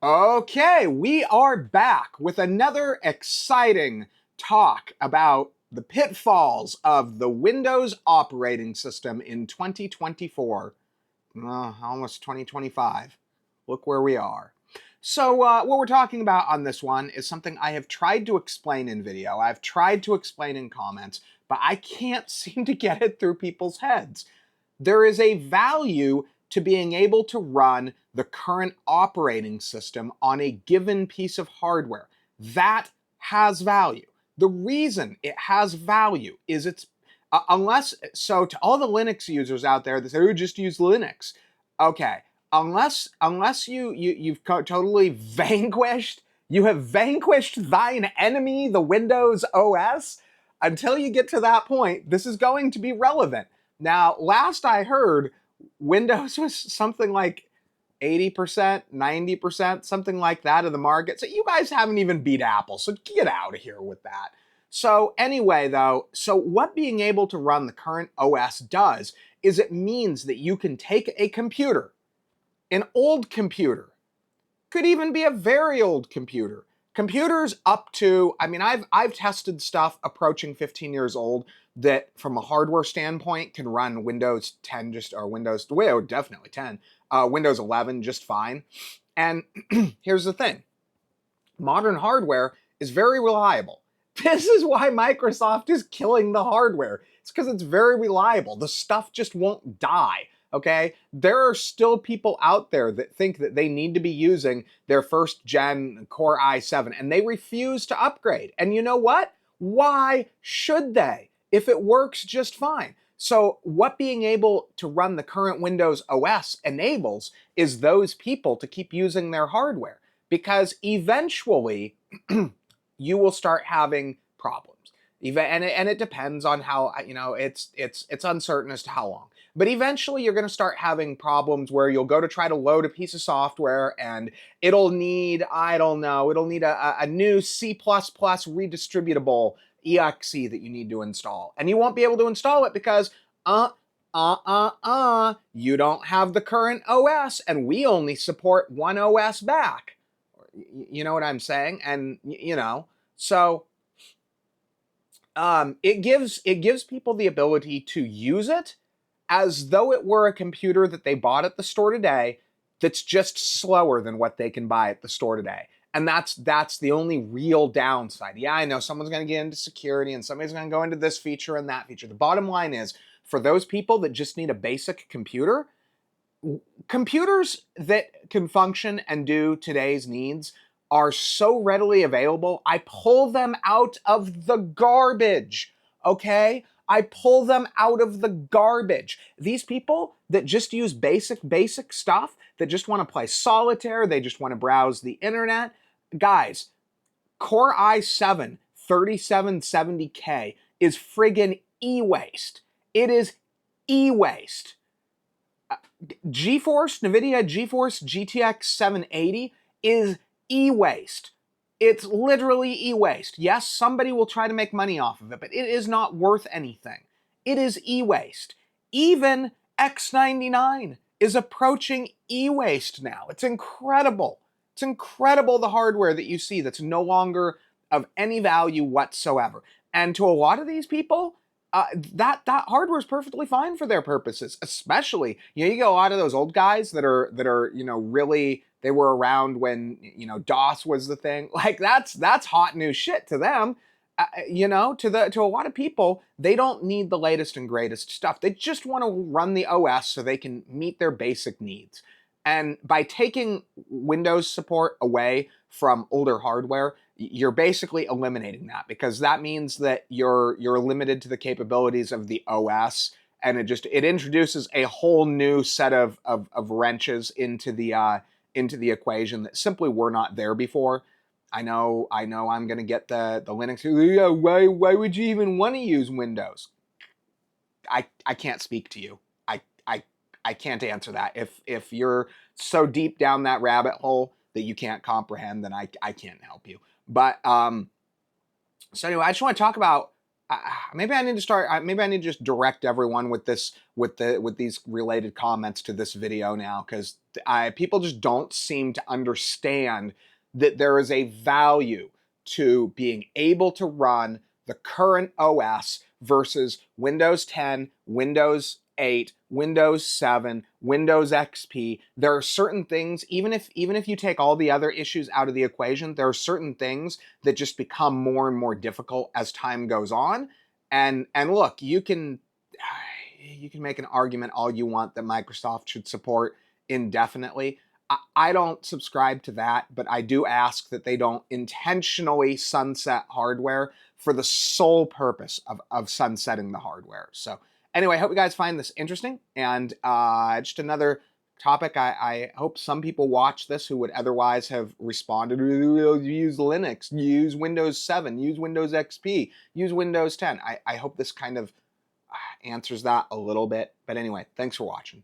Okay, we are back with another exciting talk about the pitfalls of the Windows operating system in 2024. Almost 2025. Look where we are. So, what we're talking about on this one is something I have tried to explain in video, I've tried to explain in comments, but I can't seem to get it through people's heads. There is a value to being able to run the current operating system on a given piece of hardware. That has value. The reason it has value is so to all the Linux users out there that say, oh, just use Linux. Okay, unless you've totally vanquished, you have vanquished thine enemy, the Windows OS. Until you get to that point, this is going to be relevant. Now, last I heard, Windows was something like 80%, 90%, something like that of the market. So you guys haven't even beat Apple, so get out of here with that. So anyway, though, so what being able to run the current OS does is it means that you can take a computer, an old computer, could even be a very old computer. Computers up to, I've tested stuff approaching 15 years old that from a hardware standpoint can run Windows 10 well, definitely 10, Windows 11 just fine. And here's the thing. Modern hardware is very reliable. This is why Microsoft is killing the hardware. It's because it's very reliable. The stuff just won't die. Okay, there are still people out there that think that they need to be using their first gen Core i7 and they refuse to upgrade. And you know what? Why should they? If it works just fine. So what being able to run the current Windows OS enables is those people to keep using their hardware, because eventually you will start having problems. And it depends on how, it's uncertain as to how long. But eventually you're going to start having problems where you'll go to try to load a piece of software and it'll need, it'll need a new C++ redistributable exe that you need to install. And you won't be able to install it because, you don't have the current OS and we only support one OS back. You know what I'm saying? And, so it gives people the ability to use it as though it were a computer that they bought at the store today that's just slower than what they can buy at the store today. And that's the only real downside. Yeah, I know someone's going to get into security and somebody's going to go into this feature and that feature. The bottom line is, for those people that just need a basic computer, computers that can function and do today's needs are so readily available. I pull them out of the garbage, okay? I pull them out of the garbage. These people that just use basic stuff, that just want to play solitaire, they just want to browse the internet. Guys, Core i7 3770K is friggin' e-waste. It is e-waste. NVIDIA GeForce GTX 780 is e-waste. It's literally e-waste. Yes, somebody will try to make money off of it, but it is not worth anything. It is e-waste. Even X99 is approaching e-waste now. It's incredible. It's incredible, the hardware that you see that's no longer of any value whatsoever. And to a lot of these people, that hardware is perfectly fine for their purposes. Especially, you get a lot of those old guys that are really, they were around when DOS was the thing. Like that's hot new shit to them. To a lot of people, they don't need the latest and greatest stuff. They just want to run the OS so they can meet their basic needs. And by taking Windows support away from older hardware, you're basically eliminating that, because that means that you're limited to the capabilities of the OS, and it introduces a whole new set of wrenches into the equation that simply were not there before. I know I'm gonna get the Linux. Yeah, why would you even want to use Windows? I can't speak to you. I can't answer that. If you're so deep down that rabbit hole that you can't comprehend, then I can't help you. But so anyway, I just want to talk about maybe I need to start. Maybe I need to just direct everyone with this, with these related comments to this video now, because people just don't seem to understand that there is a value to being able to run the current OS versus Windows 10, Windows 8, Windows 7, Windows XP. There are certain things, even if you take all the other issues out of the equation, there are certain things that just become more and more difficult as time goes on. And look, you can make an argument all you want that Microsoft should support indefinitely. I don't subscribe to that, but I do ask that they don't intentionally sunset hardware for the sole purpose of sunsetting the hardware. So anyway, I hope you guys find this interesting, and just another topic. I hope some people watch this who would otherwise have responded, use Linux, use Windows 7, use Windows XP, use Windows 10. I hope this kind of answers that a little bit. But anyway, thanks for watching.